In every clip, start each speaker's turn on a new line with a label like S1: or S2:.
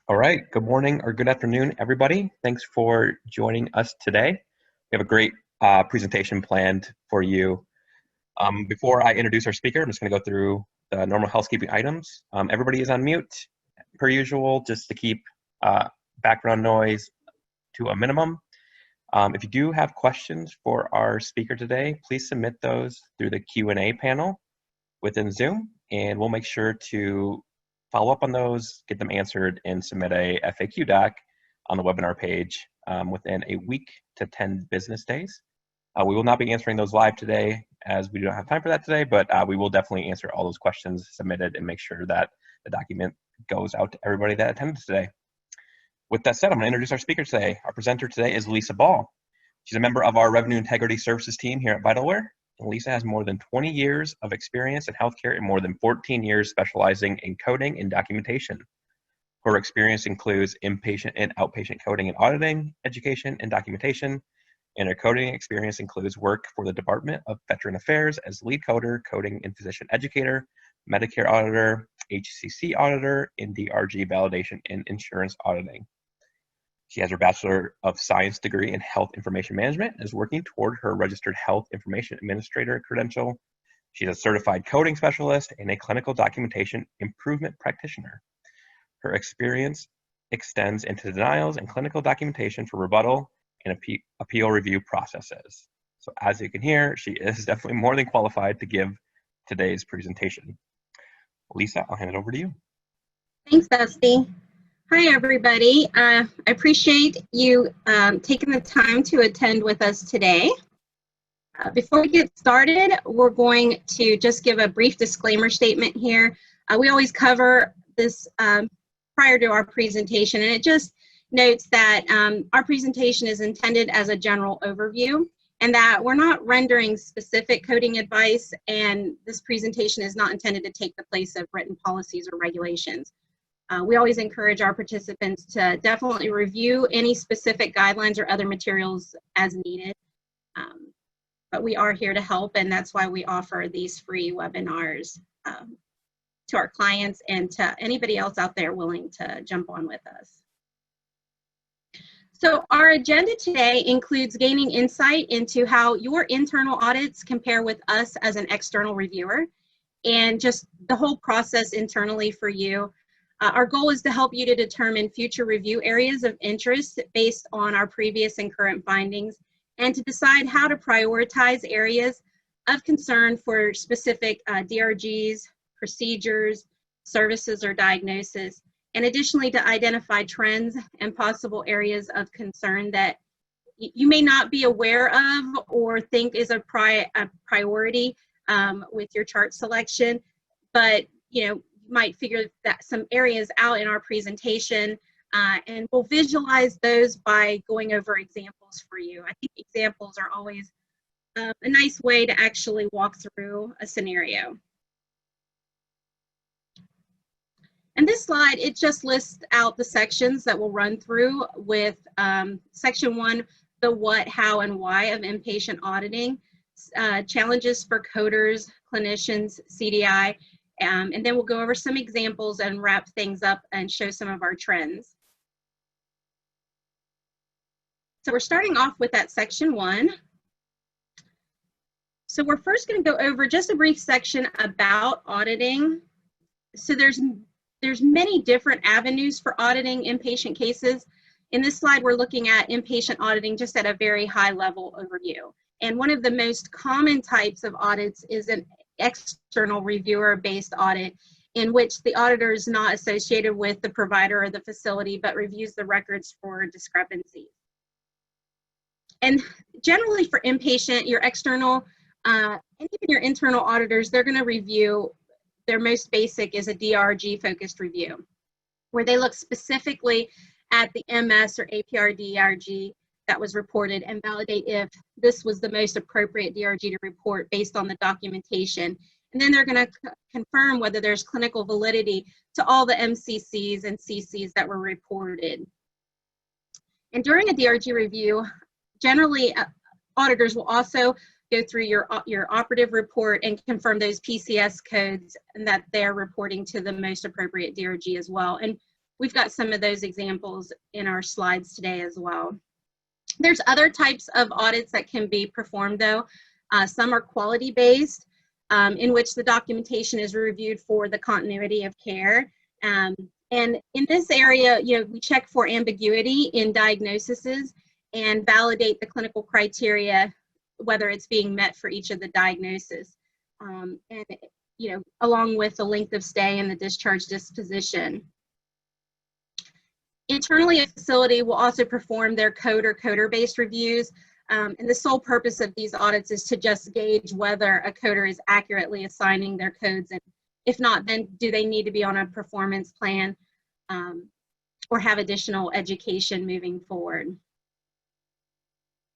S1: All right, good morning or good afternoon, everybody. Thanks for joining us today. We have a great presentation planned for you. Before I introduce our speaker, I'm just going to go through the normal housekeeping items. Everybody is on mute, per usual, just to keep background noise to a minimum. If you do have questions for our speaker today, please submit those through the Q&A panel within Zoom, and we'll make sure to follow up on those, get them answered, and submit a FAQ doc on the webinar page within a week to 10 business days. We will not be answering those live today as we don't have time for that today, but we will definitely answer all those questions submitted and make sure that the document goes out to everybody that attended today. With that said, I'm going to introduce our speaker today. Our presenter today is Lisa Ball. She's a member of our Revenue Integrity Services team here at Vitalware. Lisa has more than 20 years of experience in healthcare and more than 14 years specializing in coding and documentation. Her experience includes inpatient and outpatient coding and auditing, education, and documentation. And her coding experience includes work for the Department of Veteran Affairs as lead coder, coding and physician educator, Medicare auditor, HCC auditor, and DRG validation and insurance auditing. She has her Bachelor of Science degree in Health Information Management and is working toward her Registered Health Information Administrator credential. She's a certified coding specialist and a clinical documentation improvement practitioner. Her experience extends into denials and clinical documentation for rebuttal and appeal review processes. So as you can hear, she is definitely more than qualified to give today's presentation. Lisa, I'll hand it over to you.
S2: Thanks, Dusty. Hi, everybody. I appreciate you taking the time to attend with us today. Before we get started, we're going to just give a brief disclaimer statement here. We always cover this prior to our presentation, and it just notes that our presentation is intended as a general overview and that we're not rendering specific coding advice, and this presentation is not intended to take the place of written policies or regulations. We always encourage our participants to definitely review any specific guidelines or other materials as needed. But we are here to help, and that's why we offer these free webinars to our clients and to anybody else out there willing to jump on with us. So our agenda today includes gaining insight into how your internal audits compare with us as an external reviewer and just the whole process internally for you. Our goal is to help you to determine future review areas of interest based on our previous and current findings, and to decide how to prioritize areas of concern for specific DRGs, procedures, services, or diagnoses, and additionally to identify trends and possible areas of concern that you may not be aware of or think is a priority with your chart selection, but might figure that some areas out in our presentation, and we'll visualize those by going over examples for you. I think examples are always a nice way to actually walk through a scenario. And this slide, it just lists out the sections that we'll run through with section 1, the what, how, and why of inpatient auditing, challenges for coders, clinicians, CDI, and then we'll go over some examples and wrap things up and show some of our trends. So we're starting off with that section 1. So we're first going to go over just a brief section about auditing. So there's many different avenues for auditing inpatient cases. In this slide, we're looking at inpatient auditing just at a very high level overview. And one of the most common types of audits is an external reviewer-based audit, in which the auditor is not associated with the provider or the facility, but reviews the records for discrepancies. And generally for inpatient, your external and even your internal auditors, they're going to review, their most basic is a DRG-focused review, where they look specifically at the MS or APR-DRG that was reported and validate if this was the most appropriate DRG to report based on the documentation. And then they're going to confirm whether there's clinical validity to all the MCCs and CCs that were reported. And during a DRG review, generally auditors will also go through your operative report and confirm those PCS codes and that they're reporting to the most appropriate DRG as well. And we've got some of those examples in our slides today as well. There's other types of audits that can be performed though. Some are quality-based, in which the documentation is reviewed for the continuity of care. And in this area, we check for ambiguity in diagnoses and validate the clinical criteria, whether it's being met for each of the diagnoses. And along with the length of stay and the discharge disposition. Internally, a facility will also perform their code or coder-based reviews. And the sole purpose of these audits is to just gauge whether a coder is accurately assigning their codes. And if not, then do they need to be on a performance plan or have additional education moving forward.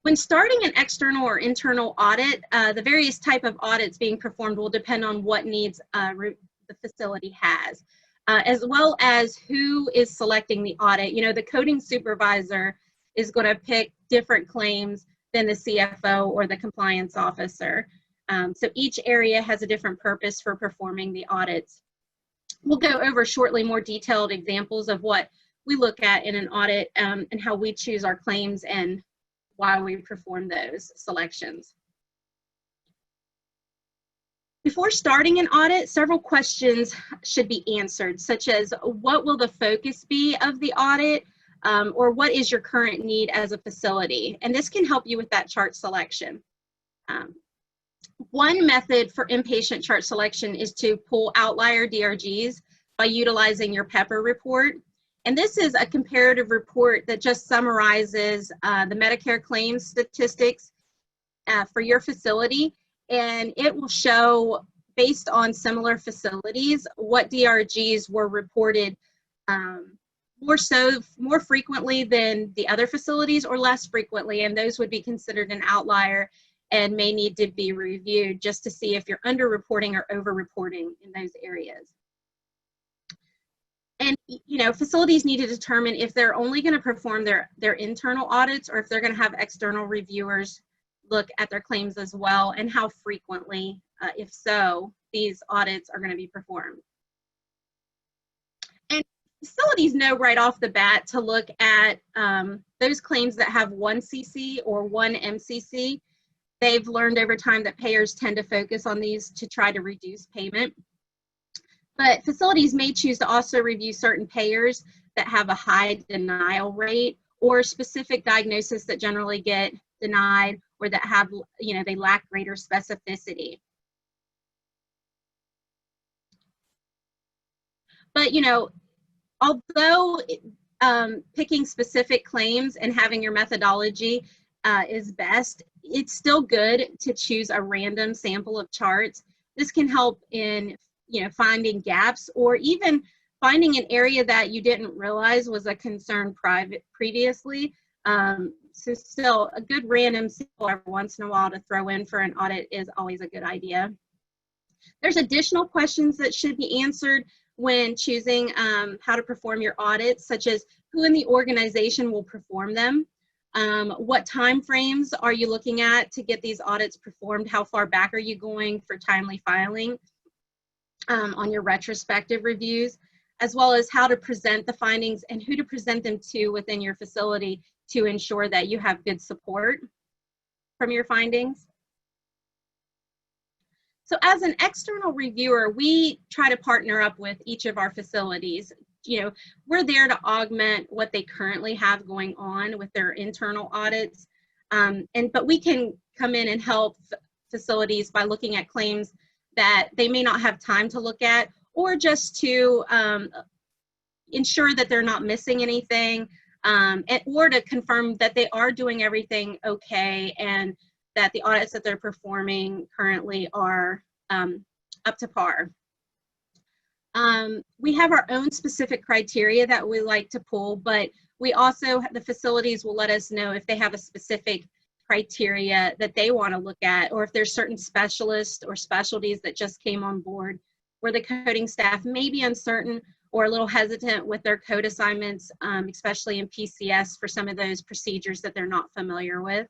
S2: When starting an external or internal audit, the various type of audits being performed will depend on what needs the facility has, as well as who is selecting the audit. The coding supervisor is going to pick different claims than the CFO or the compliance officer. So each area has a different purpose for performing the audits. We'll go over shortly more detailed examples of what we look at in an audit and how we choose our claims and why we perform those selections. Before starting an audit, several questions should be answered, such as what will the focus be of the audit, or what is your current need as a facility? And this can help you with that chart selection. One method for inpatient chart selection is to pull outlier DRGs by utilizing your PEPR report. And this is a comparative report that just summarizes the Medicare claims statistics for your facility. And it will show, based on similar facilities, what DRGs were reported more frequently than the other facilities or less frequently. And those would be considered an outlier and may need to be reviewed just to see if you're underreporting or overreporting in those areas. And facilities need to determine if they're only going to perform their internal audits or if they're going to have external reviewers look at their claims as well, and how frequently, if so, these audits are going to be performed. And facilities know right off the bat to look at those claims that have one CC or one MCC. They've learned over time that payers tend to focus on these to try to reduce payment. But facilities may choose to also review certain payers that have a high denial rate or specific diagnoses that generally get denied or that have, they lack greater specificity. But, although picking specific claims and having your methodology is best, it's still good to choose a random sample of charts. This can help in finding gaps or even finding an area that you didn't realize was a concern previously. So still, a good random sample every once in a while to throw in for an audit is always a good idea. There's additional questions that should be answered when choosing how to perform your audits, such as who in the organization will perform them. What time frames are you looking at to get these audits performed? How far back are you going for timely filing on your retrospective reviews, as well as how to present the findings and who to present them to within your facility to ensure that you have good support from your findings. So as an external reviewer, we try to partner up with each of our facilities. We're there to augment what they currently have going on with their internal audits. But we can come in and help facilities by looking at claims that they may not have time to look at, or just to ensure that they're not missing anything, or to confirm that they are doing everything okay and that the audits that they're performing currently are up to par. We have our own specific criteria that we like to pull, but we also, the facilities will let us know if they have a specific criteria that they want to look at, or if there's certain specialists or specialties that just came on board where the coding staff may be uncertain or a little hesitant with their code assignments, especially in PCS for some of those procedures that they're not familiar with.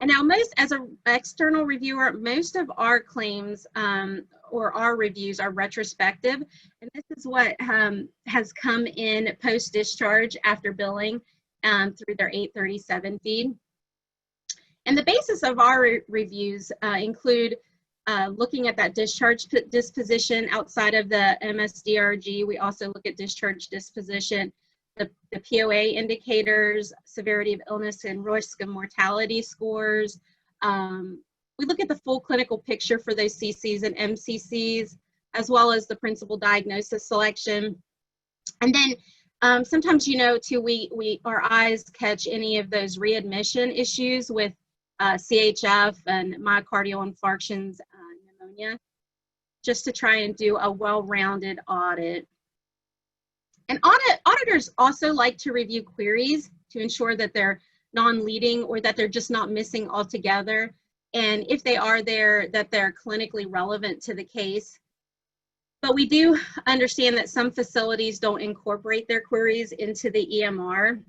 S2: And now as an external reviewer, most of our claims or our reviews are retrospective. And this is what has come in post-discharge after billing through their 837 feed. And the basis of our reviews include looking at that discharge disposition outside of the MS-DRG. We also look at discharge disposition, the POA indicators, severity of illness and risk of mortality scores. We look at the full clinical picture for those CCs and MCCs, as well as the principal diagnosis selection. And then sometimes, you know, too, our eyes catch any of those readmission issues with CHF and myocardial infarctions, pneumonia, just to try and do a well-rounded audit. And auditors also like to review queries to ensure that they're non-leading or that they're just not missing altogether. And if they are there, that they're clinically relevant to the case. But we do understand that some facilities don't incorporate their queries into the EMR.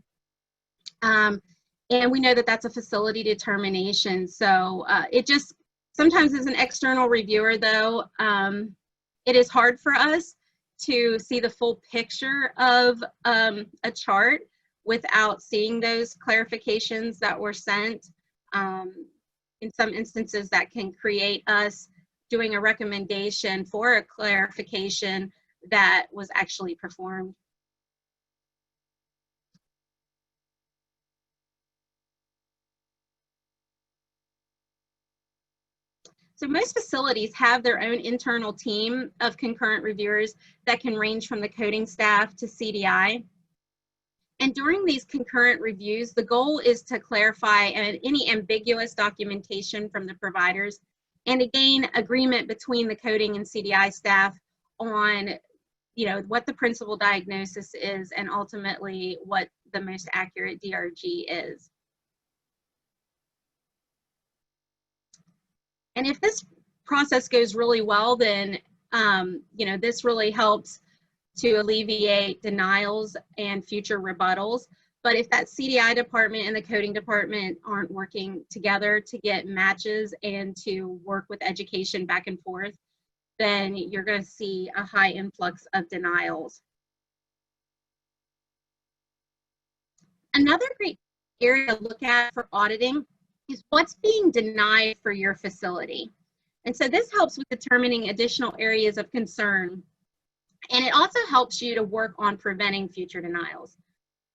S2: And we know that that's a facility determination. So it just, sometimes as an external reviewer though, it is hard for us to see the full picture of a chart without seeing those clarifications that were sent. In some instances that can create us doing a recommendation for a clarification that was actually performed. So most facilities have their own internal team of concurrent reviewers that can range from the coding staff to CDI. And during these concurrent reviews, the goal is to clarify any ambiguous documentation from the providers and to gain agreement between the coding and CDI staff on, you know, what the principal diagnosis is and ultimately what the most accurate DRG is. And if this process goes really well, then, you know, this really helps to alleviate denials and future rebuttals. But if that CDI department and the coding department aren't working together to get matches and to work with education back and forth, then you're going to see a high influx of denials. Another great area to look at for auditing is what's being denied for your facility. And so this helps with determining additional areas of concern. And it also helps you to work on preventing future denials.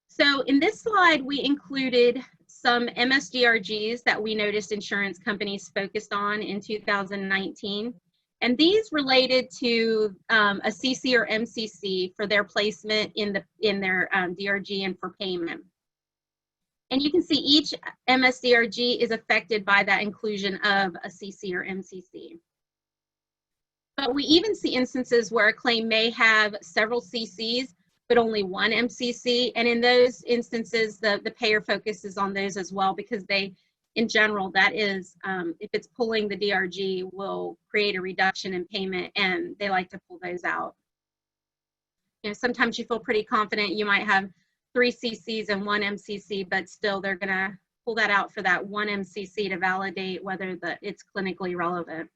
S2: So in this slide, we included some MS-DRGs that we noticed insurance companies focused on in 2019. And these related to a CC or MCC for their placement in their DRG and for payment. And you can see each MS-DRG is affected by that inclusion of a CC or MCC. But we even see instances where a claim may have several CCs, but only one MCC. And in those instances, the payer focuses on those as well because they, in general, that is, if it's pulling the DRG, will create a reduction in payment, and they like to pull those out. You know, sometimes you feel pretty confident you might have 3 CCs and 1 MCC, but still they're going to pull that out for that 1 MCC to validate whether it's clinically relevant.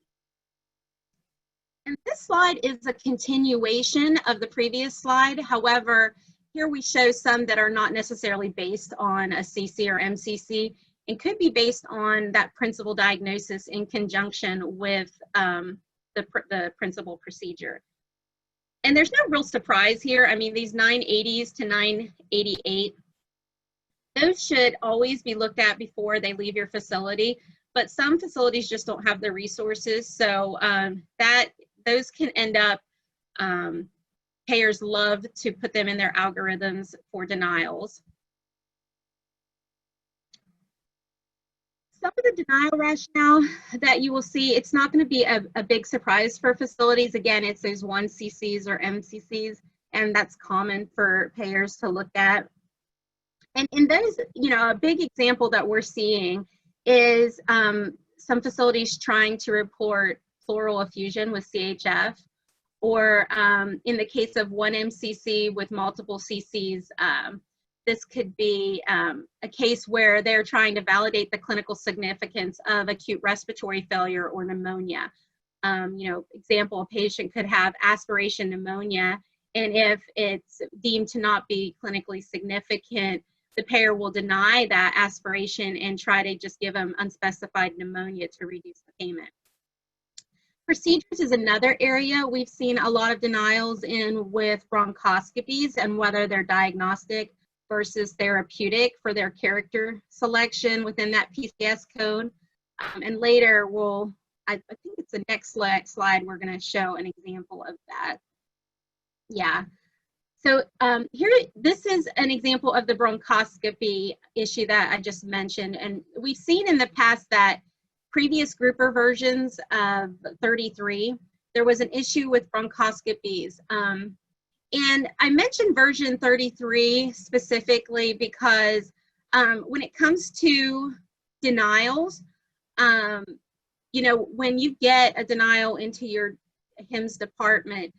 S2: And this slide is a continuation of the previous slide. However, here we show some that are not necessarily based on a CC or MCC and could be based on that principal diagnosis in conjunction with the principal procedure. And there's no real surprise here. I mean, these 980s to 988, those should always be looked at before they leave your facility, but some facilities just don't have the resources. So those can end up, payers love to put them in their algorithms for denials. Some of the denial rationale that you will see, it's not going to be a big surprise for facilities. Again, it's those 1 CCs or MCCs, and that's common for payers to look at. And in those, you know, a big example that we're seeing is some facilities trying to report pleural effusion with CHF, or in the case of 1 MCC with multiple CCs, This could be a case where they're trying to validate the clinical significance of acute respiratory failure or pneumonia. Example, a patient could have aspiration pneumonia, and if it's deemed to not be clinically significant, the payer will deny that aspiration and try to just give them unspecified pneumonia to reduce the payment. Procedures is another area we've seen a lot of denials in with bronchoscopies and whether they're diagnostic versus therapeutic for their character selection within that PCS code. And later I think it's the next slide, we're going to show an example of that. Yeah. So this is an example of the bronchoscopy issue that I just mentioned. And we've seen in the past that previous grouper versions of 33, there was an issue with bronchoscopies. And I mentioned version 33 specifically because when it comes to denials, when you get a denial into your HIMSS department,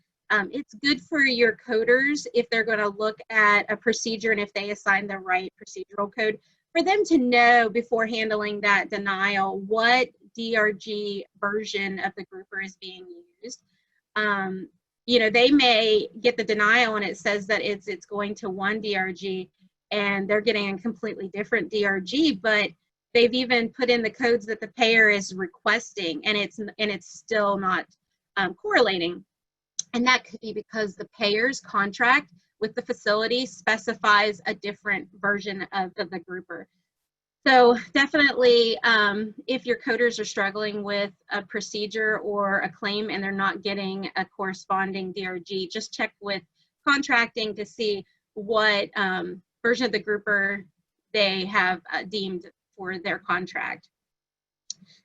S2: it's good for your coders if they're going to look at a procedure and if they assign the right procedural code, for them to know before handling that denial what DRG version of the grouper is being used. They may get the denial and it says that it's going to one DRG and they're getting a completely different DRG, but they've even put in the codes that the payer is requesting, and it's still not correlating. And that could be because the payer's contract with the facility specifies a different version of the grouper. So definitely, if your coders are struggling with a procedure or a claim and they're not getting a corresponding DRG, just check with contracting to see what version of the grouper they have deemed for their contract.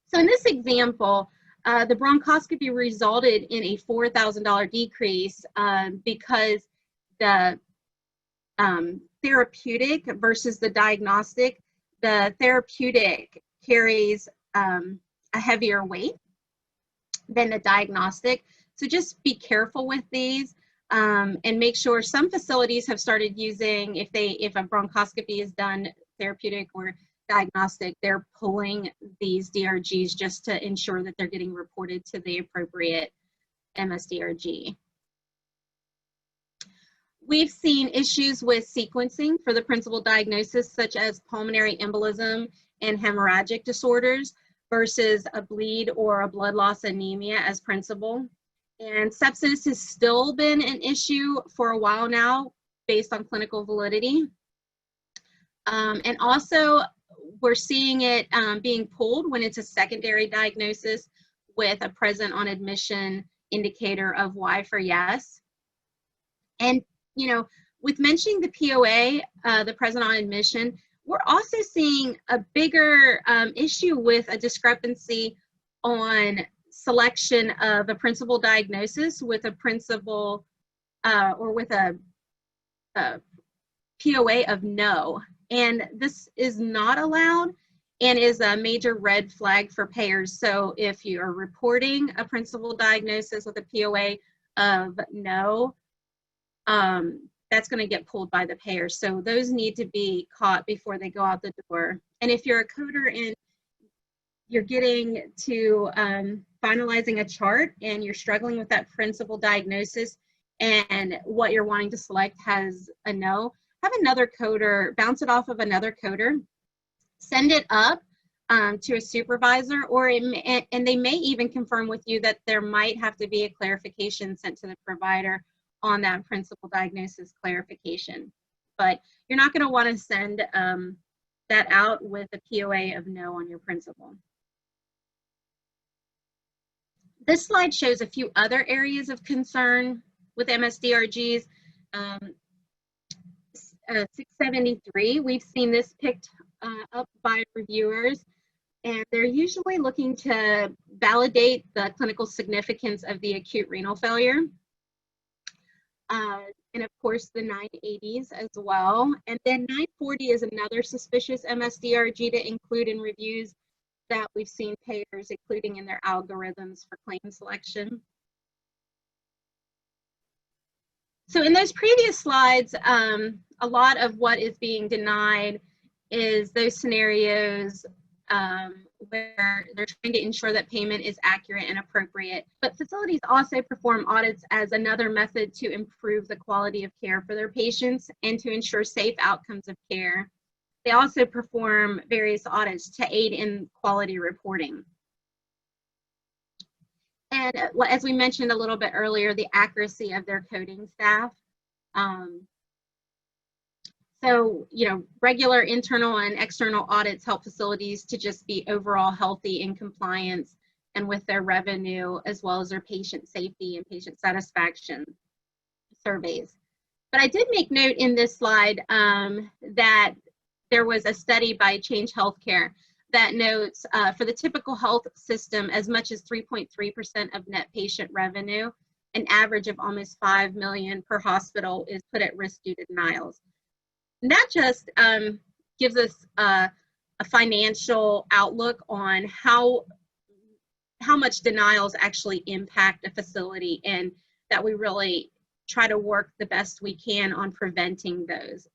S2: So in this example, the bronchoscopy resulted in a $4,000 decrease because the therapeutic versus the diagnostic, the therapeutic carries a heavier weight than the diagnostic. So just be careful with these and make sure. Some facilities have started using, if a bronchoscopy is done therapeutic or diagnostic, they're pulling these DRGs just to ensure that they're getting reported to the appropriate MS-DRG. We've seen issues with sequencing for the principal diagnosis, such as pulmonary embolism and hemorrhagic disorders versus a bleed or a blood loss anemia as principal. And sepsis has still been an issue for a while now based on clinical validity. And also, we're seeing it being pulled when it's a secondary diagnosis with a present on admission indicator of Y for yes. And, with mentioning the POA, the present on admission, we're also seeing a bigger issue with a discrepancy on selection of a principal diagnosis with a principal or with a POA of no. And this is not allowed and is a major red flag for payers. So if you are reporting a principal diagnosis with a POA of no, that's going to get pulled by the payer. So those need to be caught before they go out the door. And if you're a coder and you're getting to finalizing a chart and you're struggling with that principal diagnosis and what you're wanting to select has a no, have another coder, bounce it off of another coder, send it up to a supervisor, or and they may even confirm with you that there might have to be a clarification sent to the provider on that principal diagnosis clarification. But you're not going to want to send that out with a POA of no on your principal. This slide shows a few other areas of concern with MS-DRGs. 673, we've seen this picked up by reviewers, and they're usually looking to validate the clinical significance of the acute renal failure. And of course the 980s as well. And then 940 is another suspicious MS-DRG to include in reviews that we've seen payers including in their algorithms for claim selection. So in those previous slides, a lot of what is being denied is those scenarios where they're trying to ensure that payment is accurate and appropriate. But facilities also perform audits as another method to improve the quality of care for their patients and to ensure safe outcomes of care. They also perform various audits to aid in quality reporting. And as we mentioned a little bit earlier, the accuracy of their coding staff. So, regular internal and external audits help facilities to just be overall healthy in compliance and with their revenue, as well as their patient safety and patient satisfaction surveys. But I did make note in this slide that there was a study by Change Healthcare that notes for the typical health system, as much as 3.3% of net patient revenue, an average of almost $5 million per hospital is put at risk due to denials. And that just gives us a financial outlook on how much denials actually impact a facility, and that we really try to work the best we can on preventing those.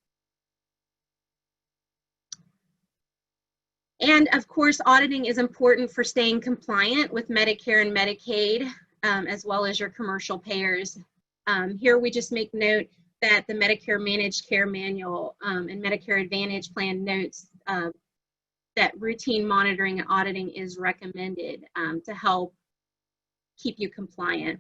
S2: And of course, auditing is important for staying compliant with Medicare and Medicaid, as well as your commercial payers. Here we just make note that the Medicare Managed Care Manual and Medicare Advantage Plan notes that routine monitoring and auditing is recommended to help keep you compliant.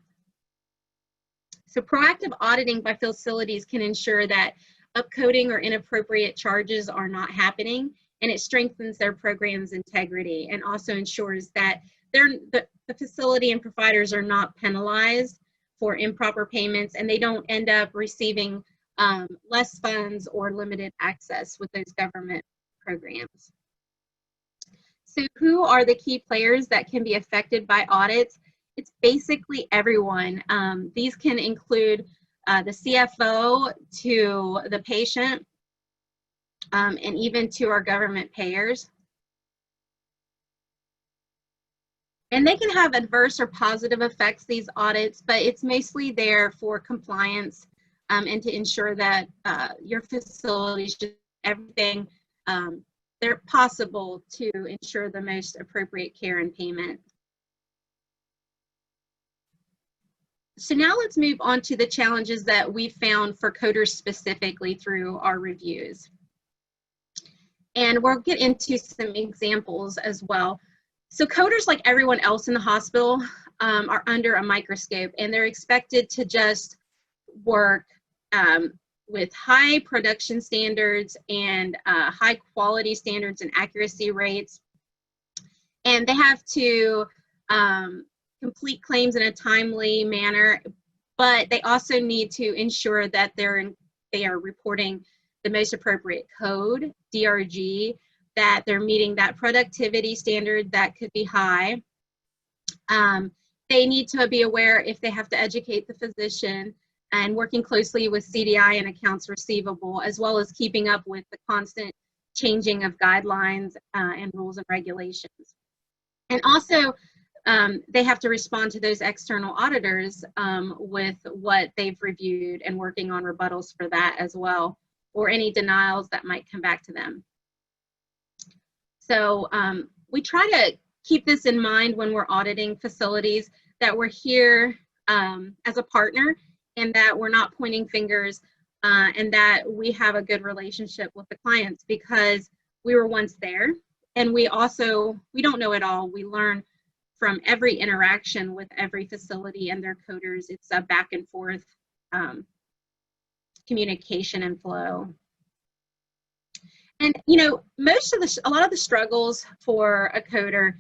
S2: So proactive auditing by facilities can ensure that upcoding or inappropriate charges are not happening, and it strengthens their program's integrity and also ensures that the facility and providers are not penalized for improper payments, and they don't end up receiving less funds or limited access with those government programs. So who are the key players that can be affected by audits? It's basically everyone. These can include the CFO to the patient, and even to our government payers. And they can have adverse or positive effects, these audits, but it's mostly there for compliance and to ensure that your facilities do everything they're possible to ensure the most appropriate care and payment. So now let's move on to the challenges that we found for coders specifically through our reviews. And we'll get into some examples as well. So coders, like everyone else in the hospital, are under a microscope, and they're expected to just work with high production standards and high quality standards and accuracy rates. And they have to complete claims in a timely manner, but they also need to ensure that they are reporting the most appropriate code, DRG, that they're meeting that productivity standard that could be high. They need to be aware if they have to educate the physician, and working closely with CDI and accounts receivable, as well as keeping up with the constant changing of guidelines and rules and regulations. And also, they have to respond to those external auditors with what they've reviewed and working on rebuttals for that as well, or any denials that might come back to them. So we try to keep this in mind when we're auditing facilities, that we're here as a partner, and that we're not pointing fingers, and that we have a good relationship with the clients, because we were once there, and we don't know it all. We learn from every interaction with every facility and their coders. It's a back and forth communication and flow. And a lot of the struggles for a coder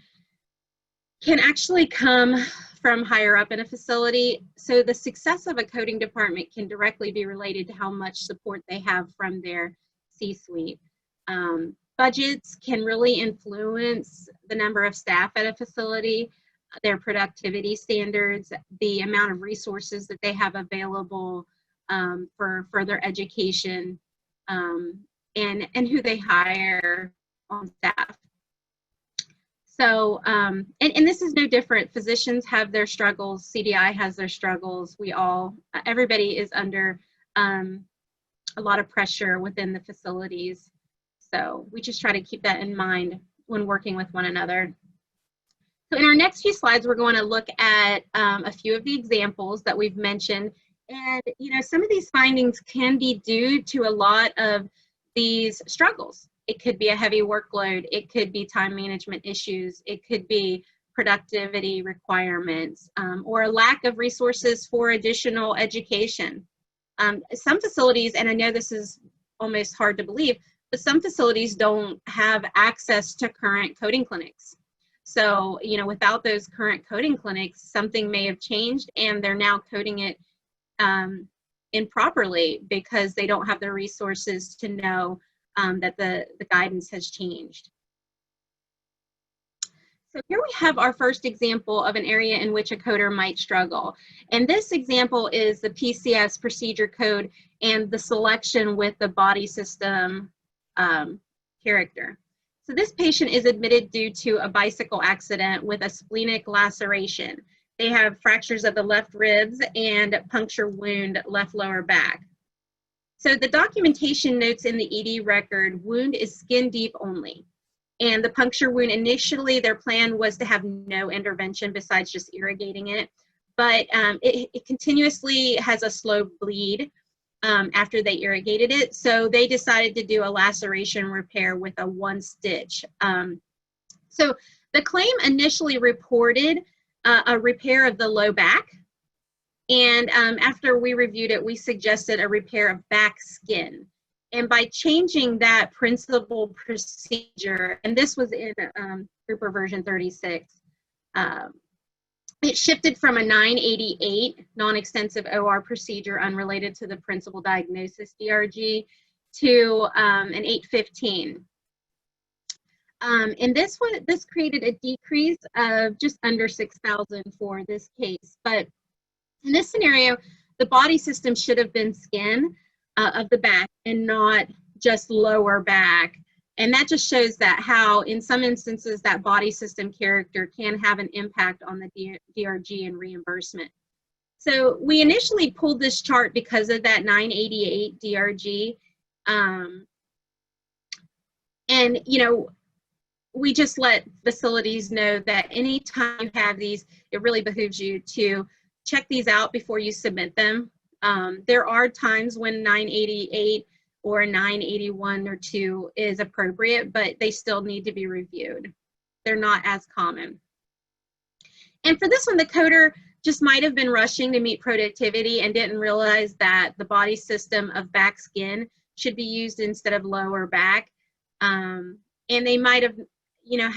S2: can actually come from higher up in a facility. So the success of a coding department can directly be related to how much support they have from their C-suite. Budgets can really influence the number of staff at a facility, their productivity standards, the amount of resources that they have available for further education, and who they hire on staff. So, and this is no different. Physicians have their struggles, CDI has their struggles. Everybody is under a lot of pressure within the facilities. So we just try to keep that in mind when working with one another. So in our next few slides, we're going to look at a few of the examples that we've mentioned. And, you know, some of these findings can be due to a lot of these struggles. It could be a heavy workload. It could be time management issues. It could be productivity requirements, or a lack of resources for additional education. Some facilities, and I know this is almost hard to believe, but some facilities don't have access to current coding clinics. So, you know, without those current coding clinics, something may have changed and they're now coding it improperly because they don't have the resources to know that the guidance has changed. So here we have our first example of an area in which a coder might struggle. And this example is the PCS procedure code and the selection with the body system character. So this patient is admitted due to a bicycle accident with a splenic laceration. They have fractures of the left ribs and puncture wound left lower back. So the documentation notes in the ED record, wound is skin deep only. And the puncture wound, initially their plan was to have no intervention besides just irrigating it. But it continuously has a slow bleed after they irrigated it. So they decided to do a laceration repair with a 1 stitch. So the claim initially reported a repair of the low back. And after we reviewed it, we suggested a repair of back skin. And by changing that principal procedure, and this was in Grouper version 36, it shifted from a 988 non-extensive OR procedure unrelated to the principal diagnosis DRG to an 815. And this created a decrease of just under 6,000 for this case. But in this scenario, the body system should have been skin of the back and not just lower back. And that just shows that how in some instances that body system character can have an impact on the DRG and reimbursement. So we initially pulled this chart because of that 988 DRG. And, you know, we just let facilities know that anytime you have these, it really behooves you to check these out before you submit them. There are times when 988 or a 981 or 2 is appropriate, but they still need to be reviewed. They're not as common. And for this one, the coder just might have been rushing to meet productivity and didn't realize that the body system of back skin should be used instead of lower back. And they might have, you know,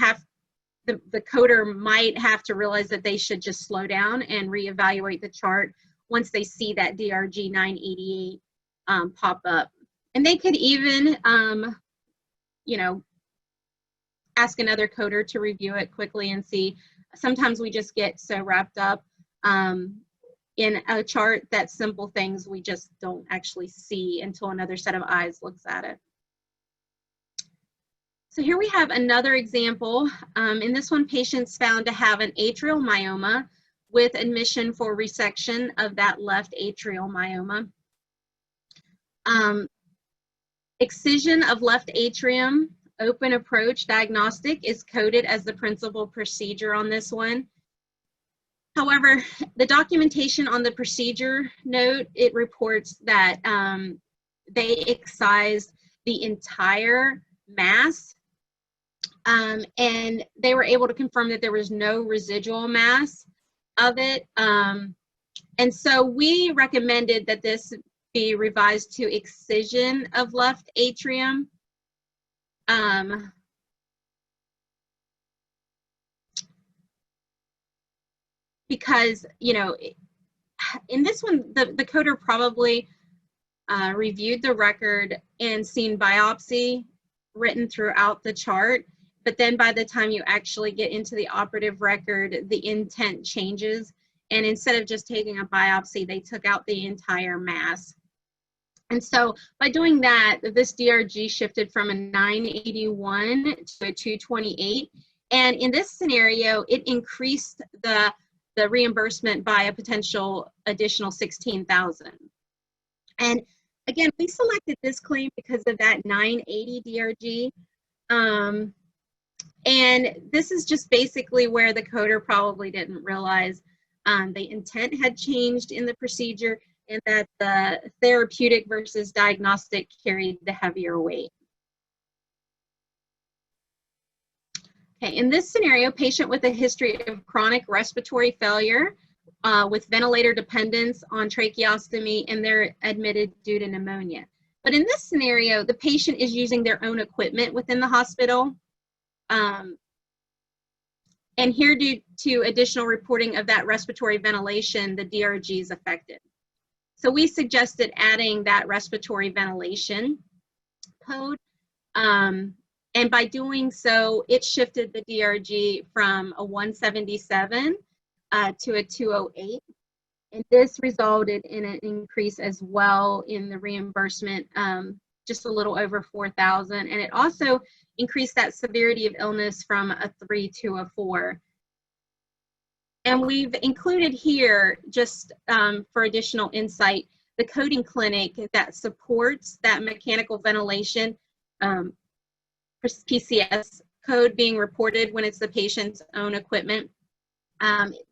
S2: the coder might have to realize that they should just slow down and reevaluate the chart once they see that DRG 988 pop up. And they could even, you know, ask another coder to review it quickly and see. Sometimes we just get so wrapped up in a chart that simple things we just don't actually see until another set of eyes looks at it. So here we have another example. In this one, patients found to have an atrial myoma with admission for resection of that left atrial myoma. Excision of left atrium, open approach diagnostic is coded as the principal procedure on this one. However, the documentation on the procedure note, it reports that they excised the entire mass, and they were able to confirm that there was no residual mass of it. And so we recommended that this be revised to excision of left atrium. Because, you know, in this one, the coder probably reviewed the record and seen biopsy written throughout the chart, but then by the time you actually get into the operative record, the intent changes, and instead of just taking a biopsy, they took out the entire mass. And so by doing that, this DRG shifted from a 981 to a 228, and in this scenario, it increased the reimbursement by a potential additional 16,000. And Again, we selected this claim because of that 980 DRG. And this is just basically where the coder probably didn't realize the intent had changed in the procedure and that the therapeutic versus diagnostic carried the heavier weight. Okay, in this scenario, patient with a history of chronic respiratory failure with ventilator dependence on tracheostomy, and they're admitted due to pneumonia. But in this scenario, the patient is using their own equipment within the hospital. And here, due to additional reporting of that respiratory ventilation, the DRG is affected. So we suggested adding that respiratory ventilation code. And by doing so, it shifted the DRG from a 177 to a 208. And this resulted in an increase as well in the reimbursement, just a little over 4,000. And it also increased that severity of illness from a 3 to a 4. And we've included here, just for additional insight, the coding clinic that supports that mechanical ventilation PCS code being reported when it's the patient's own equipment.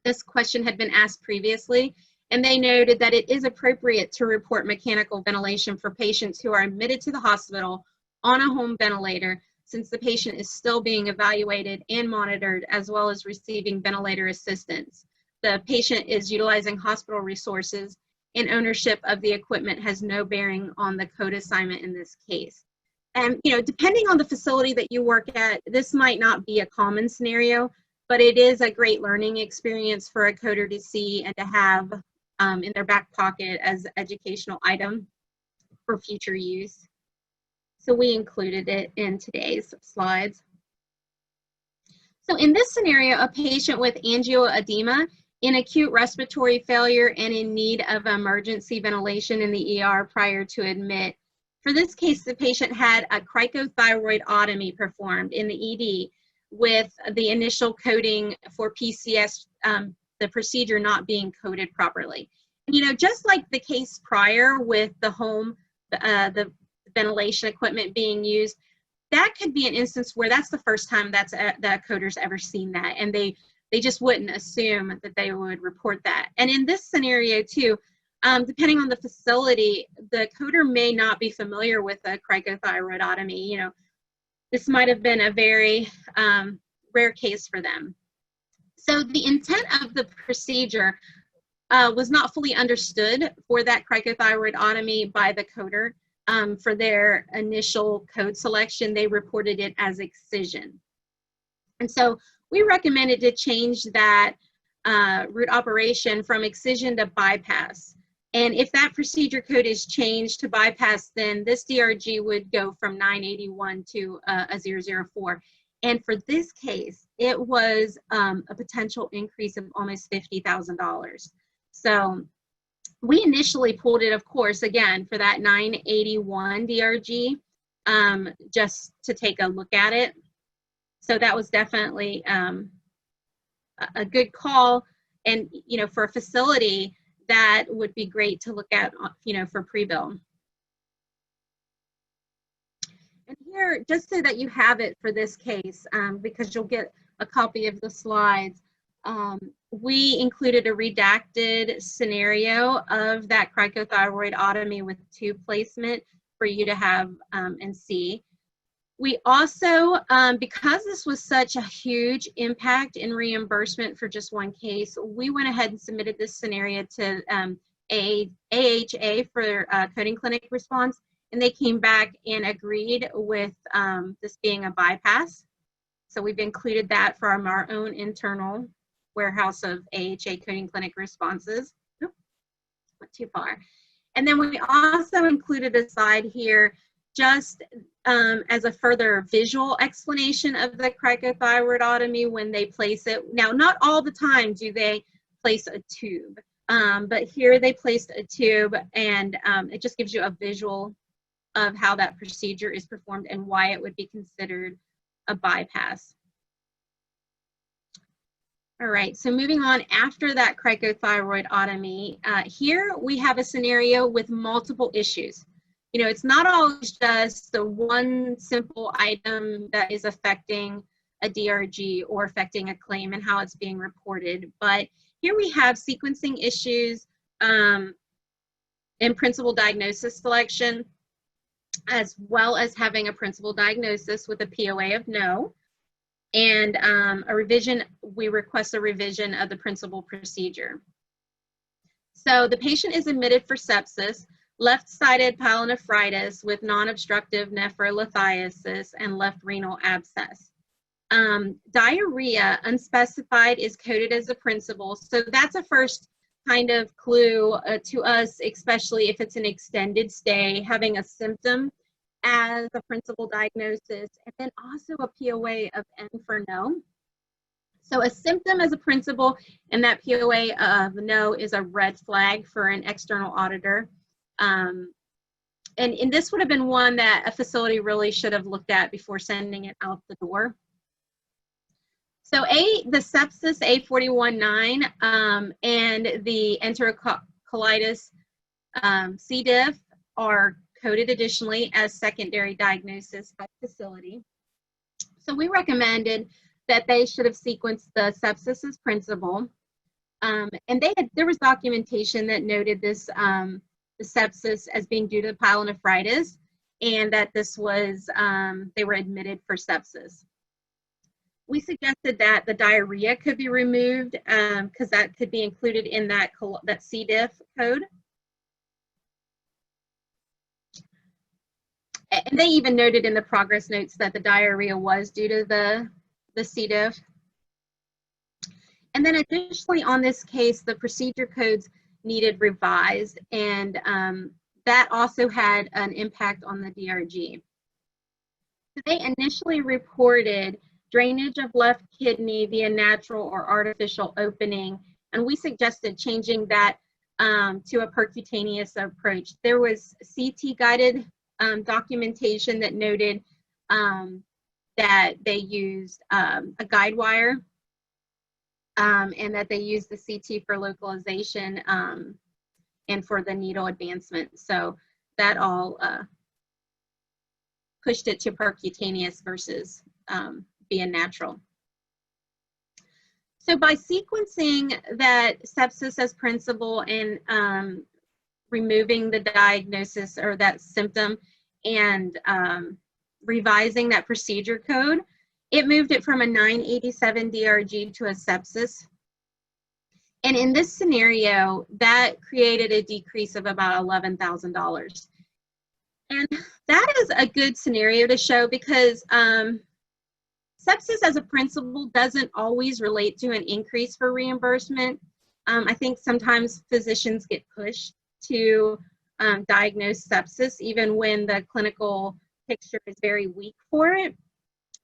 S2: This question had been asked previously, and they noted that it is appropriate to report mechanical ventilation for patients who are admitted to the hospital on a home ventilator, since the patient is still being evaluated and monitored, as well as receiving ventilator assistance. The patient is utilizing hospital resources, and ownership of the equipment has no bearing on the code assignment in this case. And, you know, depending on the facility that you work at, this might not be a common scenario, but it is a great learning experience for a coder to see and to have in their back pocket as an educational item for future use. So we included it in today's slides. So in this scenario, a patient with angioedema in acute respiratory failure and in need of emergency ventilation in the ER prior to admit. For this case, the patient had a cricothyroidotomy performed in the ED with the initial coding for PCS, the procedure not being coded properly. You know, just like the case prior with the home, the ventilation equipment being used, that could be an instance where that's the first time that coder's ever seen that, and they just wouldn't assume that they would report that. And in this scenario too, depending on the facility, the coder may not be familiar with a cricothyroidotomy. You know, this might have been a very rare case for them. So the intent of the procedure was not fully understood for that cricothyroidotomy by the coder. For their initial code selection, they reported it as excision. And so we recommended to change that root operation from excision to bypass. And if that procedure code is changed to bypass, then this DRG would go from 981 to a 004. And for this case, it was a potential increase of almost $50,000. So we initially pulled it, of course, again, for that 981 DRG, just to take a look at it. So that was definitely a good call. And, you know, for a facility, that would be great to look at, you know, for pre-bill. And here, just so that you have it for this case, because you'll get a copy of the slides, we included a redacted scenario of that cricothyroidotomy with tube placement for you to have and see. We also, because this was such a huge impact in reimbursement for just one case, we went ahead and submitted this scenario to AHA for coding clinic response, and they came back and agreed with this being a bypass. So we've included that from our own internal warehouse of AHA coding clinic responses. Oop, not too far. And then we also included a slide here just as a further visual explanation of the cricothyroidotomy when they place it. Now, not all the time do they place a tube, but here they placed a tube, and it just gives you a visual of how that procedure is performed and why it would be considered a bypass. All right, so moving on after that cricothyroidotomy, here we have a scenario with multiple issues. you know, it's not always just the one simple item that is affecting a DRG or affecting a claim and how it's being reported. But here we have sequencing issues in principal diagnosis selection, as well as having a principal diagnosis with a POA of no, and a revision, we request a revision of the principal procedure. So the patient is admitted for sepsis, left-sided pyelonephritis with non-obstructive nephrolithiasis and left renal abscess. Diarrhea, unspecified, is coded as a principal. So that's a first kind of clue to us, especially if it's an extended stay, having a symptom as a principal diagnosis, and then also a POA of N for no. So a symptom as a principal and that POA of no is a red flag for an external auditor. And this would have been one that a facility really should have looked at before sending it out the door. So the sepsis A41-9 and the enterocolitis C. diff are coded additionally as secondary diagnosis by facility. So we recommended that they should have sequenced the sepsis as principal. And there was documentation that noted this, the sepsis as being due to pyelonephritis, and that this was, they were admitted for sepsis. We suggested that the diarrhea could be removed because that could be included in that C. diff code. And they even noted in the progress notes that the diarrhea was due to the C. diff. And then additionally on this case, the procedure codes needed revised, and that also had an impact on the DRG. So they initially reported drainage of left kidney via natural or artificial opening, and we suggested changing that to a percutaneous approach. There was CT guided documentation that noted that they used a guide wire and that they used the CT for localization and for the needle advancement. So that all pushed it to percutaneous versus being natural. So by sequencing that sepsis as principal and removing the diagnosis or that symptom and revising that procedure code, it moved it from a 987 DRG to a sepsis. And in this scenario, that created a decrease of about $11,000. And that is a good scenario to show because sepsis as a principal doesn't always relate to an increase for reimbursement. I think sometimes physicians get pushed to diagnose sepsis even when the clinical picture is very weak for it,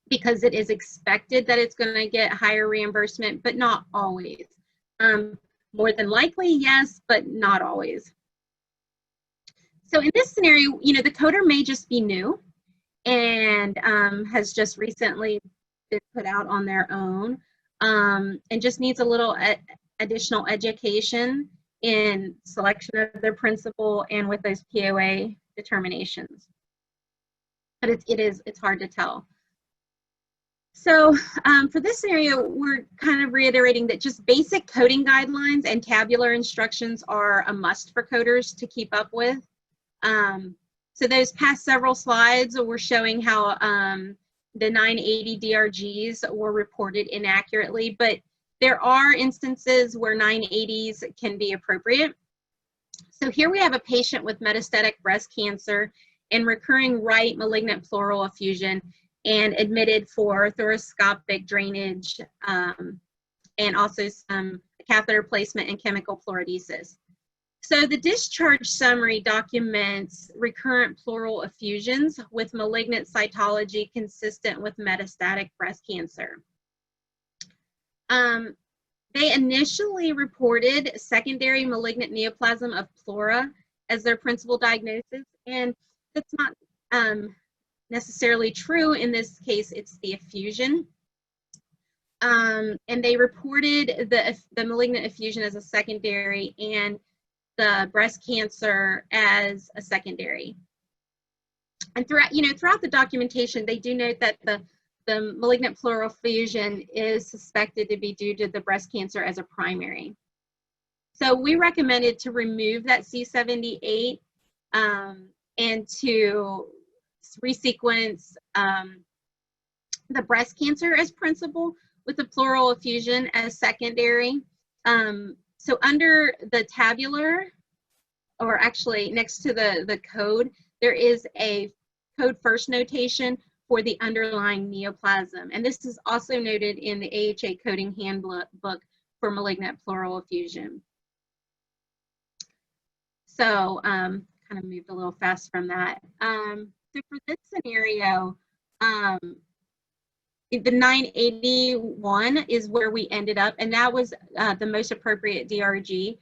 S2: because it is expected that it's going to get higher reimbursement, but not always. More than likely, yes, but not always. So in this scenario, you know, the coder may just be new and has just recently been put out on their own and just needs a little additional education in selection of their principal and with those POA determinations. But it's hard to tell. So for this scenario, we're kind of reiterating that just basic coding guidelines and tabular instructions are a must for coders to keep up with. So those past several slides were showing how the 980 DRGs were reported inaccurately, but there are instances where 980s can be appropriate. So here we have a patient with metastatic breast cancer and recurring right malignant pleural effusion and admitted for thoracoscopic drainage and also some catheter placement and chemical fluoridesis. So the discharge summary documents recurrent pleural effusions with malignant cytology consistent with metastatic breast cancer. They initially reported secondary malignant neoplasm of pleura as their principal diagnosis, and that's not necessarily true. In this case, it's the effusion. And they reported the malignant effusion as a secondary and the breast cancer as a secondary. And throughout the documentation, they do note that the malignant pleural effusion is suspected to be due to the breast cancer as a primary. So we recommended to remove that C78 and to resequence the breast cancer as principal with the pleural effusion as secondary. So under the tabular, or actually next to the code, there is a code first notation for the underlying neoplasm. And this is also noted in the AHA coding handbook for malignant pleural effusion. So kind of moved a little fast from that. So for this scenario, the 981 is where we ended up, and that was the most appropriate DRG.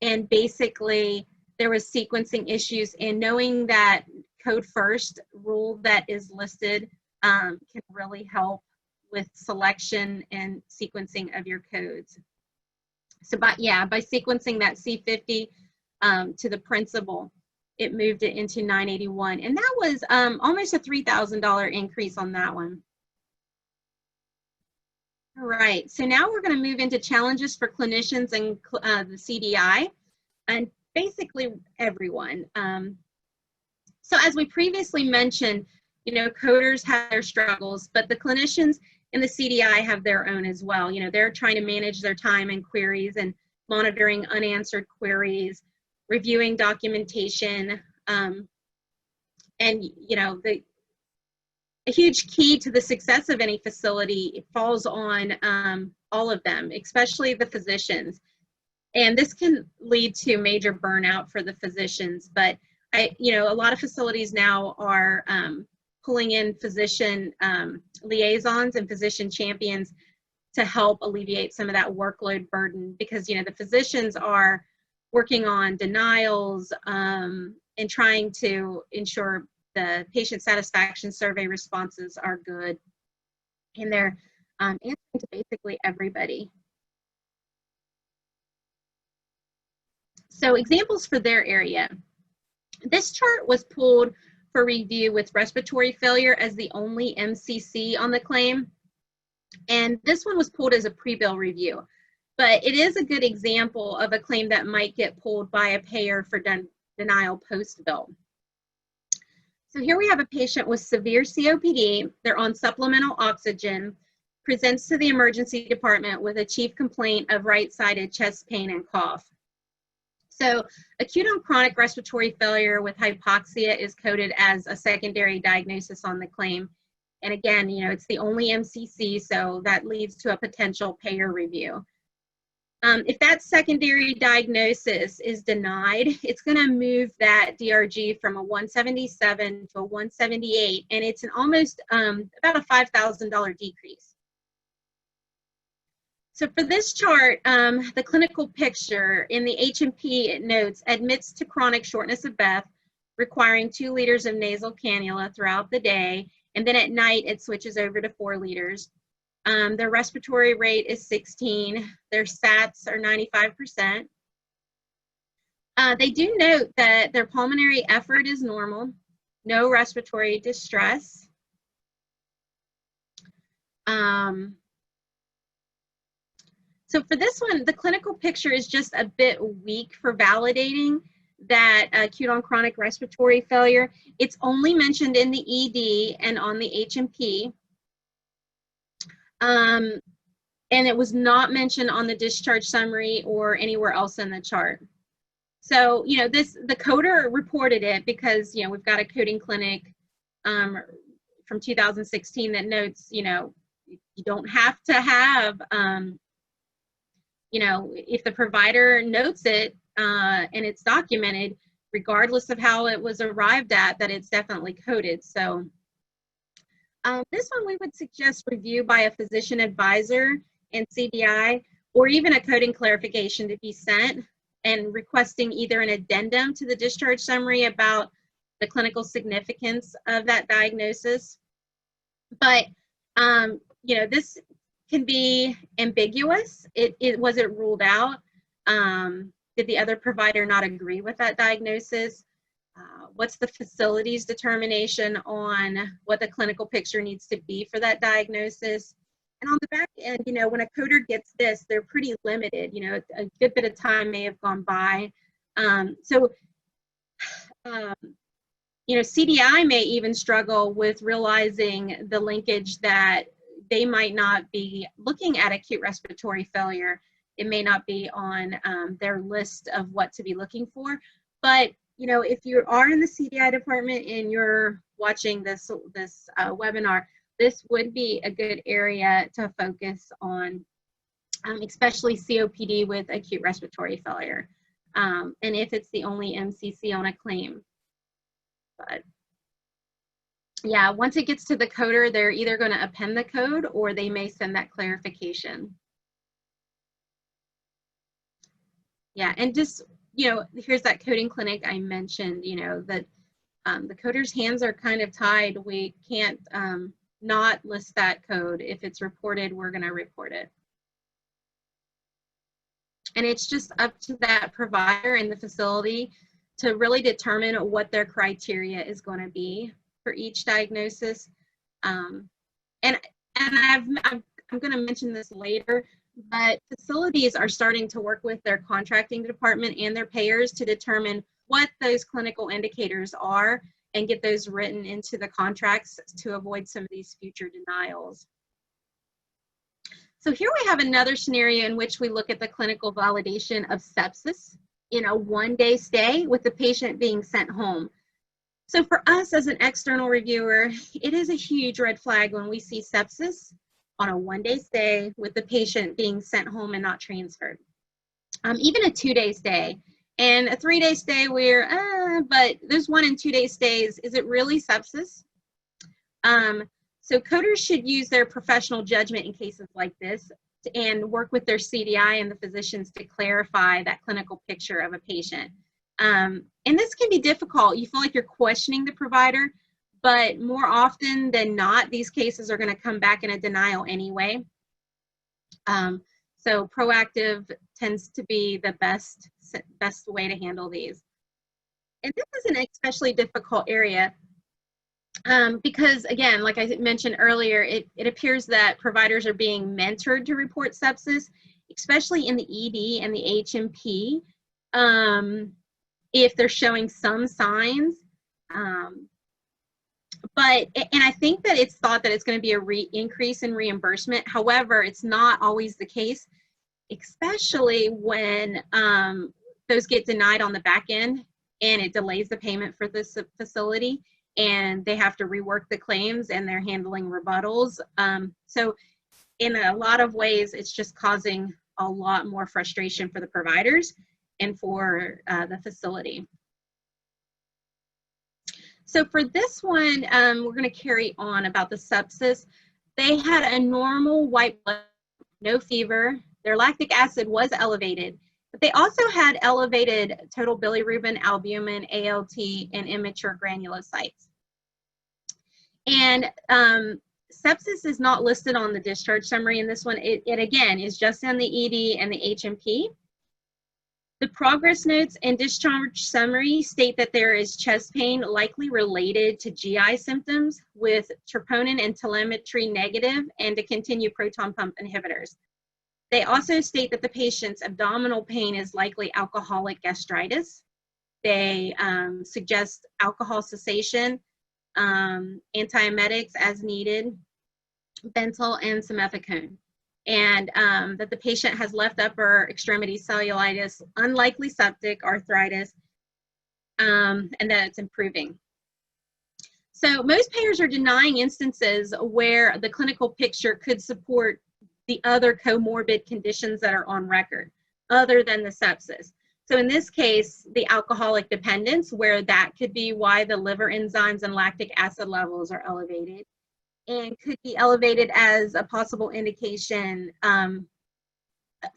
S2: And basically, there was sequencing issues, and knowing that code first rule that is listed can really help with selection and sequencing of your codes. So by sequencing that C50 to the principal, it moved it into 981. And that was almost a $3,000 increase on that one. All right, so now we're going to move into challenges for clinicians and the CDI, and basically everyone. So as we previously mentioned, coders have their struggles, but the clinicians in the CDI have their own as well. They're trying to manage their time and queries and monitoring unanswered queries, reviewing documentation, and a huge key to the success of any facility falls on all of them, especially the physicians. And this can lead to major burnout for the physicians. But a lot of facilities now are pulling in physician liaisons and physician champions to help alleviate some of that workload burden, because the physicians are working on denials and trying to ensure the patient satisfaction survey responses are good, and they're answering to basically everybody. So examples for their area. This chart was pulled for review with respiratory failure as the only MCC on the claim. And this one was pulled as a pre-bill review. But it is a good example of a claim that might get pulled by a payer for denial post-bill. So here we have a patient with severe COPD. They're on supplemental oxygen, presents to the emergency department with a chief complaint of right-sided chest pain and cough. So acute on chronic respiratory failure with hypoxia is coded as a secondary diagnosis on the claim. And again, it's the only MCC, so that leads to a potential payer review. If that secondary diagnosis is denied, it's going to move that DRG from a 177 to a 178, and it's an almost about a $5,000 decrease. So for this chart, the clinical picture in the H&P, it notes admits to chronic shortness of breath, requiring 2 liters of nasal cannula throughout the day, and then at night it switches over to 4 liters. Their respiratory rate is 16. Their SATs are 95%. They do note that their pulmonary effort is normal, no respiratory distress. So for this one, the clinical picture is just a bit weak for validating that acute on chronic respiratory failure. It's only mentioned in the ED and on the H&P. And it was not mentioned on the discharge summary or anywhere else in the chart. So, the coder reported it because, we've got a coding clinic from 2016 that notes, you don't have to have, if the provider notes it and it's documented, regardless of how it was arrived at, that it's definitely coded. So this one we would suggest review by a physician advisor and CDI, or even a coding clarification to be sent, and requesting either an addendum to the discharge summary about the clinical significance of that diagnosis. But, this can be ambiguous. Was it ruled out? Did the other provider not agree with that diagnosis? What's the facility's determination on what the clinical picture needs to be for that diagnosis? And on the back end, you know, when a coder gets this, they're pretty limited. You know, a good bit of time may have gone by. You know, CDI may even struggle with realizing the linkage that they might not be looking at acute respiratory failure. It may not be on their list of what to be looking for. But, you know, if you are in the CDI department and you're watching this webinar, this would be a good area to focus on, especially COPD with acute respiratory failure, and if it's the only MCC on a claim. But yeah, once it gets to the coder, they're either going to append the code or they may send that clarification. Yeah, and just, you know, here's that coding clinic I mentioned, you know, that the coder's hands are kind of tied. We can't not list that code. If it's reported, we're going to report it. And it's just up to that provider and the facility to really determine what their criteria is going to be for each diagnosis. And I'm going to mention this later, but facilities are starting to work with their contracting department and their payers to determine what those clinical indicators are and get those written into the contracts to avoid some of these future denials. So here we have another scenario in which we look at the clinical validation of sepsis in a one-day stay with the patient being sent home. So for us as an external reviewer, it is a huge red flag when we see sepsis on a one-day stay with the patient being sent home and not transferred. Even a two-day stay and a three-day stay where, but those 1 and 2 day stays, is it really sepsis? So coders should use their professional judgment in cases like this and work with their CDI and the physicians to clarify that clinical picture of a patient. And this can be difficult. You feel like you're questioning the provider, but more often than not, these cases are going to come back in a denial anyway. So proactive tends to be the best way to handle these. And this is an especially difficult area because, again, like I mentioned earlier, it appears that providers are being mentored to report sepsis, especially in the ED and the HMP, if they're showing some signs. And I think that it's thought that it's going to be a increase in reimbursement. However, it's not always the case, especially when those get denied on the back end and it delays the payment for this facility and they have to rework the claims and they're handling rebuttals. So in a lot of ways, it's just causing a lot more frustration for the providers and for the facility. So for this one, we're going to carry on about the sepsis. They had a normal white blood, no fever. Their lactic acid was elevated, but they also had elevated total bilirubin, albumin, ALT, and immature granulocytes. And sepsis is not listed on the discharge summary in this one. It again is just in the ED and the HMP. The progress notes and discharge summary state that there is chest pain likely related to GI symptoms with troponin and telemetry negative and to continue proton pump inhibitors. They also state that the patient's abdominal pain is likely alcoholic gastritis. They suggest alcohol cessation, antiemetics as needed, bentyl and simethicone. And that the patient has left upper extremity cellulitis, unlikely septic arthritis, and that it's improving. So most payers are denying instances where the clinical picture could support the other comorbid conditions that are on record, other than the sepsis. So in this case, the alcoholic dependence, where that could be why the liver enzymes and lactic acid levels are elevated, and could be elevated as a possible indication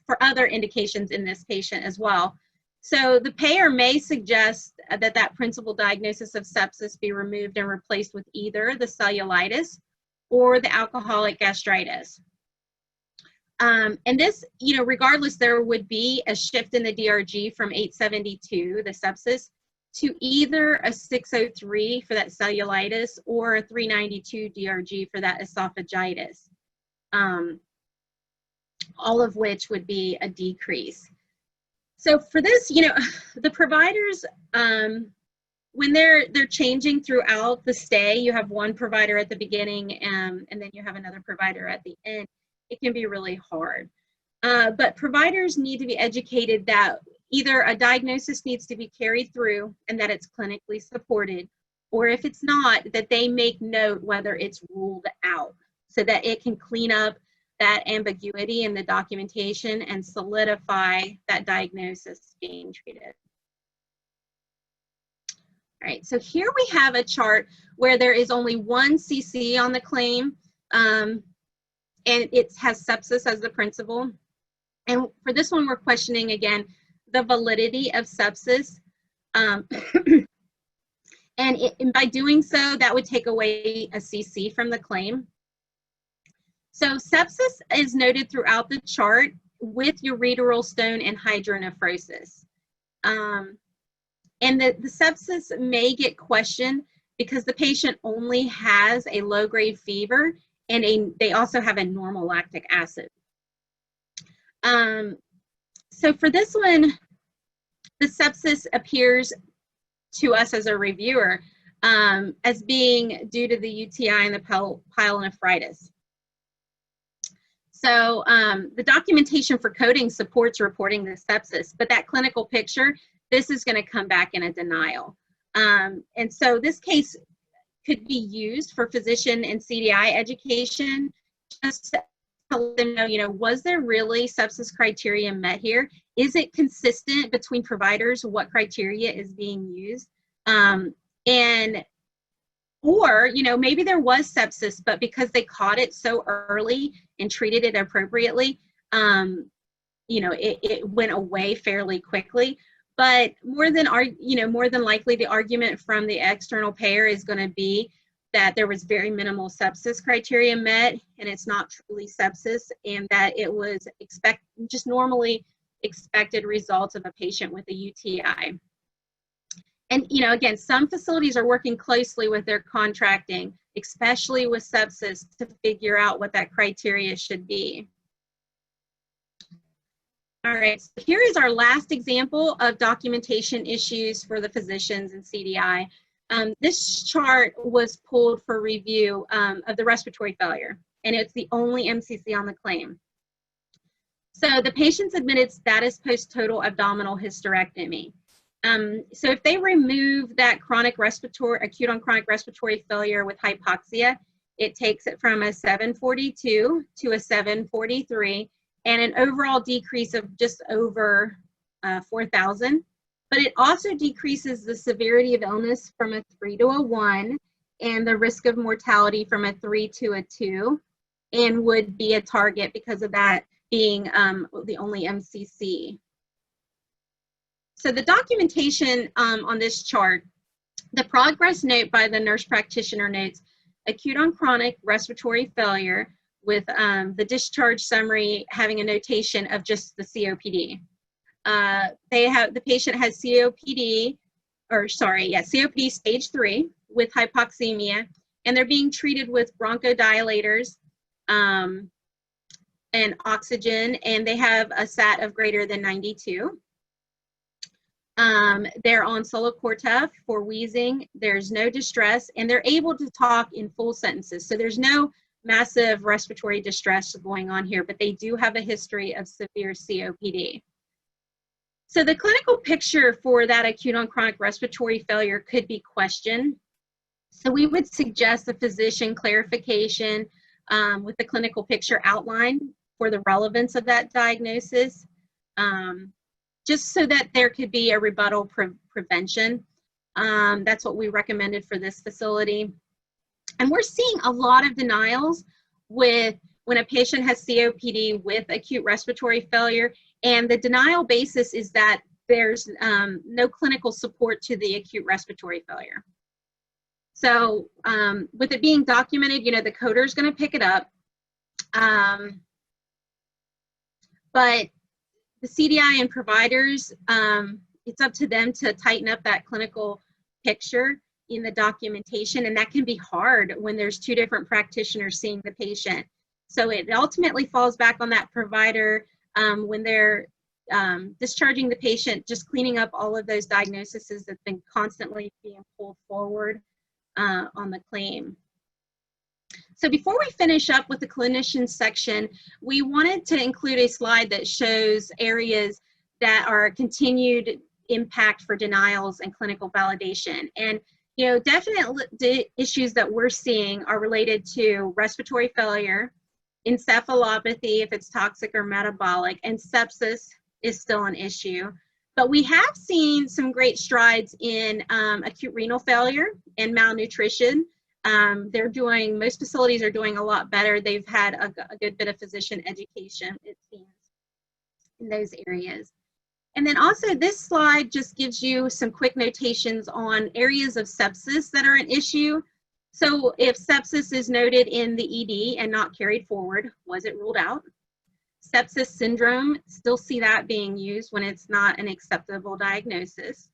S2: for other indications in this patient as well. So the payer may suggest that that principal diagnosis of sepsis be removed and replaced with either the cellulitis or the alcoholic gastritis. And this, regardless, there would be a shift in the DRG from 872, the sepsis, to either a 603 for that cellulitis or a 392 DRG for that esophagitis, all of which would be a decrease. So for this, the providers, when they're changing throughout the stay, you have one provider at the beginning and then you have another provider at the end, it can be really hard. But providers need to be educated that either a diagnosis needs to be carried through and that it's clinically supported, or if it's not, that they make note whether it's ruled out so that it can clean up that ambiguity in the documentation and solidify that diagnosis being treated. All right, so here we have a chart where there is only one CC on the claim, and it has sepsis as the principal. And for this one, we're questioning, again, the validity of sepsis. And by doing so, that would take away a CC from the claim. So sepsis is noted throughout the chart with ureteral stone and hydronephrosis. And the sepsis may get questioned because the patient only has a low-grade fever and they also have a normal lactic acid. So for this one, the sepsis appears to us as a reviewer as being due to the UTI and the pyelonephritis. So the documentation for coding supports reporting the sepsis, but that clinical picture, this is going to come back in a denial. And so this case could be used for physician and CDI education, just to let them know, was there really sepsis criteria met here? Is it consistent between providers what criteria is being used? Or, maybe there was sepsis, but because they caught it so early and treated it appropriately, it went away fairly quickly. But more than likely, the argument from the external payer is going to be that there was very minimal sepsis criteria met, and it's not truly sepsis, and that it was just normally expected results of a patient with a UTI. And, again, some facilities are working closely with their contracting, especially with sepsis, to figure out what that criteria should be. All right, so here is our last example of documentation issues for the physicians and CDI. This chart was pulled for review of the respiratory failure, and it's the only MCC on the claim. So the patient's admitted status post-total abdominal hysterectomy. So if they remove that acute on chronic respiratory failure with hypoxia, it takes it from a 742 to a 743 and an overall decrease of just over 4,000. But it also decreases the severity of illness from a 3 to a 1 and the risk of mortality from a 3 to a 2, and would be a target because of that being the only MCC. So the documentation on this chart, the progress note by the nurse practitioner notes acute on chronic respiratory failure with the discharge summary having a notation of just the COPD. The patient has COPD stage 3 with hypoxemia, and they're being treated with bronchodilators and oxygen, and they have a SAT of greater than 92. They're on Solocortef for wheezing. There's no distress, and they're able to talk in full sentences. So there's no massive respiratory distress going on here, but they do have a history of severe COPD. So the clinical picture for that acute on chronic respiratory failure could be questioned. So we would suggest a physician clarification with the clinical picture outline for the relevance of that diagnosis, just so that there could be a rebuttal prevention. That's what we recommended for this facility. And we're seeing a lot of denials when a patient has COPD with acute respiratory failure, and the denial basis is that there's no clinical support to the acute respiratory failure. So with it being documented, the coder is going to pick it up. But the CDI and providers it's up to them to tighten up that clinical picture in the documentation, and that can be hard when there's two different practitioners seeing the patient. So it ultimately falls back on that provider when they're discharging the patient, just cleaning up all of those diagnoses that's been constantly being pulled forward on the claim. So before we finish up with the clinician section, we wanted to include a slide that shows areas that are continued impact for denials and clinical validation. And you know, definitely the issues that we're seeing are related to respiratory failure, encephalopathy if it's toxic or metabolic, and sepsis is still an issue. But we have seen some great strides in acute renal failure and malnutrition. Most facilities are doing a lot better. They've had a good bit of physician education, it seems, in those areas. And then also this slide just gives you some quick notations on areas of sepsis that are an issue. So if sepsis is noted in the ED and not carried forward, was it ruled out? Sepsis syndrome, still see that being used when it's not an acceptable diagnosis.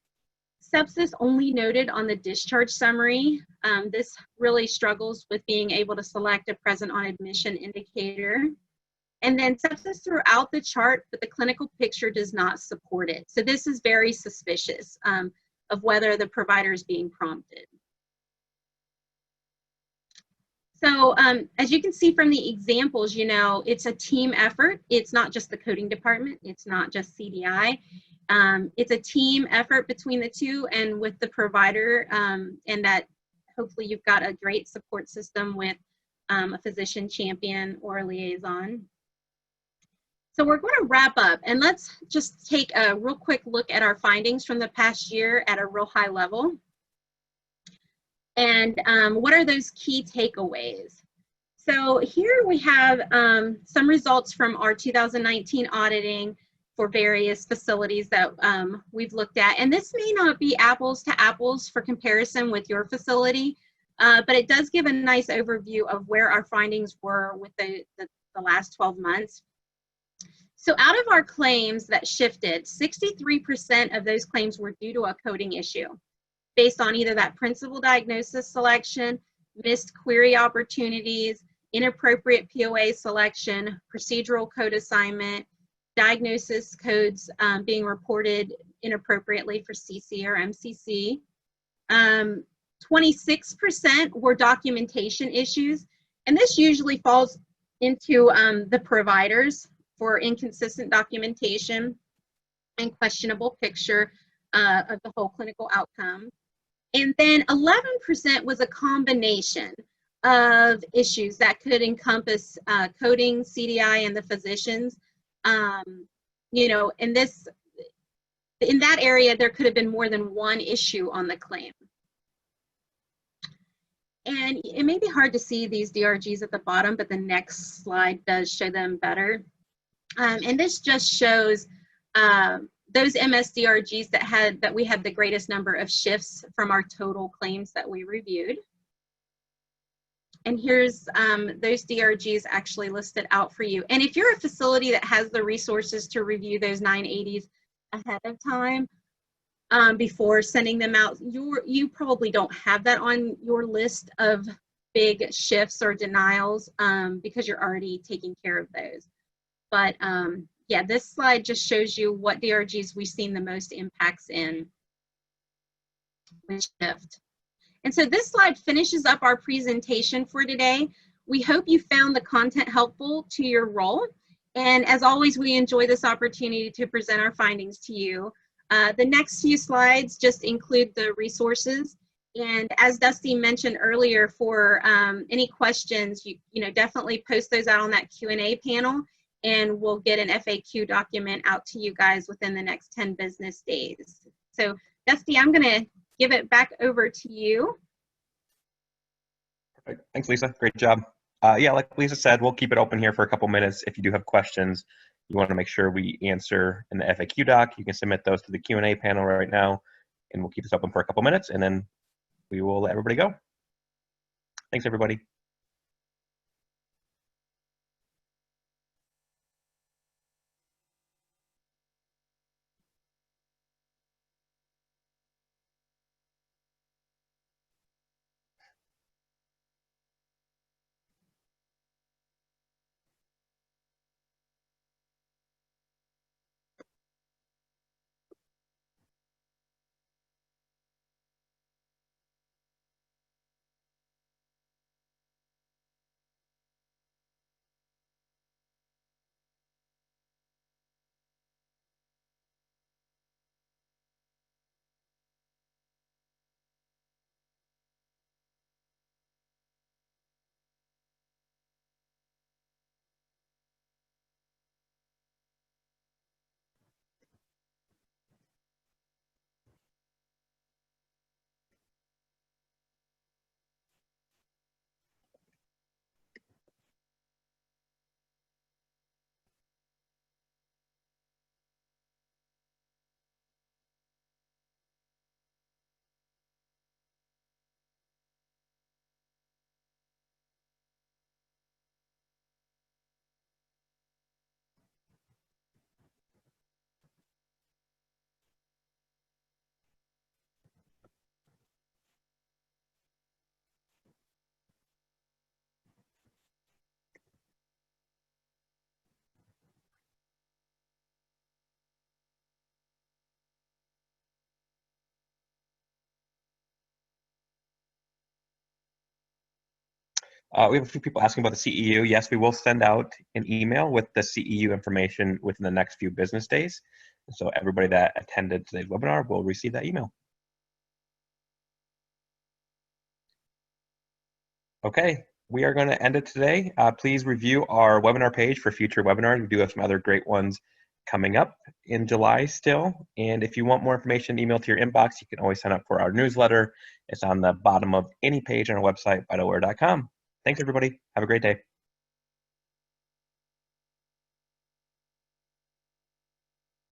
S2: Sepsis only noted on the discharge summary. This really struggles with being able to select a present on admission indicator. And then sepsis throughout the chart, but the clinical picture does not support it. So this is very suspicious of whether the provider is being prompted. So as you can see from the examples, you know, it's a team effort. It's not just the coding department. It's not just CDI. It's a team effort between the two and with the provider, and that hopefully you've got a great support system with a physician champion or a liaison. So we're going to wrap up, and let's just take a real quick look at our findings from the past year at a real high level. And what are those key takeaways? So here we have some results from our 2019 auditing for various facilities that we've looked at. And this may not be apples to apples for comparison with your facility, but it does give a nice overview of where our findings were with the last 12 months. So out of our claims that shifted, 63% of those claims were due to a coding issue based on either that principal diagnosis selection, missed query opportunities, inappropriate POA selection, procedural code assignment, diagnosis codes being reported inappropriately for CC or MCC. 26% were documentation issues, and this usually falls into the providers for inconsistent documentation and questionable picture of the whole clinical outcome. And then 11% was a combination of issues that could encompass coding, CDI, and the physicians. You know, in that area, there could have been more than one issue on the claim. And it may be hard to see these DRGs at the bottom, but the next slide does show them better. And this just shows those MS-DRGs that we had the greatest number of shifts from our total claims that we reviewed. And here's those DRGs actually listed out for you. And if you're a facility that has the resources to review those 980s ahead of time, before sending them out, you probably don't have that on your list of big shifts or denials because you're already taking care of those. But yeah, this slide just shows you what DRGs we've seen the most impacts in with shift. And so this slide finishes up our presentation for today. We hope you found the content helpful to your role. And as always, we enjoy this opportunity to present our findings to you. The next few slides just include the resources. And as Dusty mentioned earlier, for any questions, you know, definitely post those out on that Q&A panel, and we'll get an FAQ document out to you guys within the next 10 business days. So Dusty, I'm gonna give it back over to you.
S1: Perfect. Thanks, Lisa. Great job. Yeah, like Lisa said, we'll keep it open here for a couple minutes. If you do have questions you want to make sure we answer in the FAQ doc, you can submit those to the Q&A panel right now, and we'll keep this open for a couple minutes, and then we will let everybody go. Thanks, everybody. We have a few people asking about the CEU. Yes, we will send out an email with the CEU information within the next few business days. So everybody that attended today's webinar will receive that email. Okay, we are going to end it today. Please review our webinar page for future webinars. We do have some other great ones coming up in July still. And if you want more information emailed to your inbox, you can always sign up for our newsletter. It's on the bottom of any page on our website, vitallaware.com. Thanks, everybody. Have a great day.